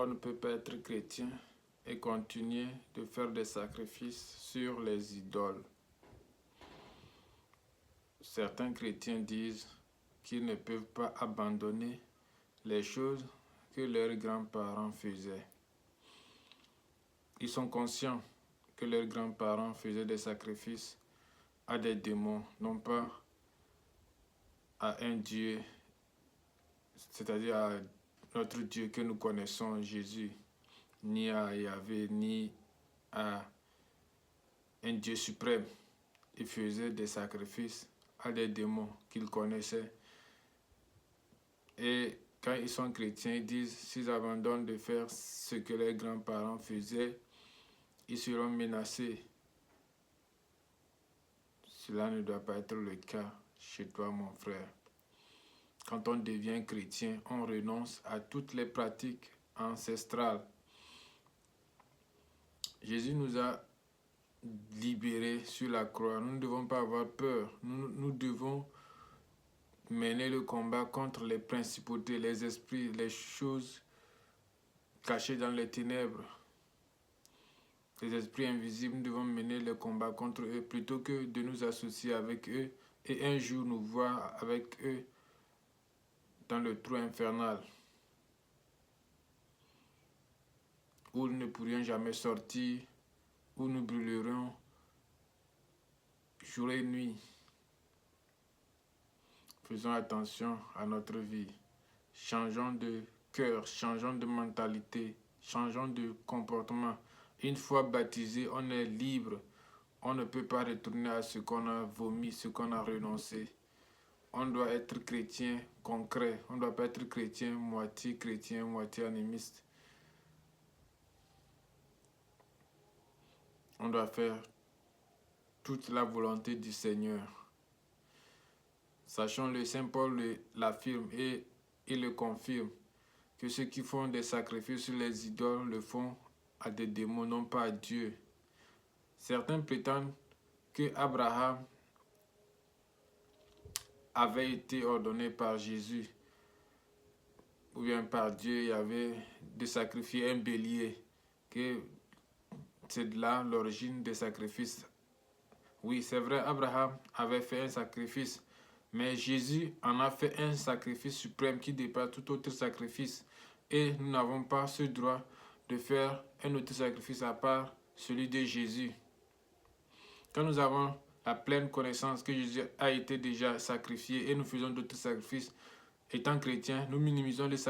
on ne peut pas être chrétien et continuer de faire des sacrifices sur les idoles. Certains chrétiens disent qu'ils ne peuvent pas abandonner les choses que leurs grands-parents faisaient. Ils sont conscients que leurs grands-parents faisaient des sacrifices à des démons, non pas à un Dieu, c'est-à-dire à notre Dieu que nous connaissons, Jésus, ni à Yahvé, ni à un Dieu suprême. Ils faisaient des sacrifices à des démons qu'ils connaissaient. Et quand ils sont chrétiens, ils disent s'ils abandonnent de faire ce que leurs grands-parents faisaient, ils seront menacés. Cela ne doit pas être le cas chez toi, mon frère. Quand on devient chrétien, on renonce à toutes les pratiques ancestrales. Jésus nous a libérés sur la croix. Nous ne devons pas avoir peur. Nous devons mener le combat contre les principautés, les esprits, les choses cachées dans les ténèbres. Les esprits invisibles, nous devons mener le combat contre eux plutôt que de nous associer avec eux et un jour nous voir avec eux dans le trou infernal où nous ne pourrions jamais sortir, où nous brûlerons jour et nuit. Faisons attention à notre vie. Changeons de cœur, changeons de mentalité, changeons de comportement. Une fois baptisé, on est libre. On ne peut pas retourner à ce qu'on a vomi, ce qu'on a renoncé. On doit être chrétien concret. On ne doit pas être chrétien, moitié animiste. On doit faire toute la volonté du Seigneur. Sachons-le, Saint Paul l'affirme et il le confirme, que ceux qui font des sacrifices sur les idoles le font à des démons, non pas à Dieu. Certains prétendent que Abraham avait été ordonné par Jésus ou bien par Dieu, il avait de sacrifier un bélier, que c'est de là l'origine des sacrifices. Oui, c'est vrai, Abraham avait fait un sacrifice, mais Jésus en a fait un sacrifice suprême qui dépasse tout autre sacrifice. Et nous n'avons pas ce droit de faire un autre sacrifice à part celui de Jésus. Quand nous avons la pleine connaissance que Jésus a été déjà sacrifié et nous faisons d'autres sacrifices, étant chrétiens, nous minimisons les sacrifices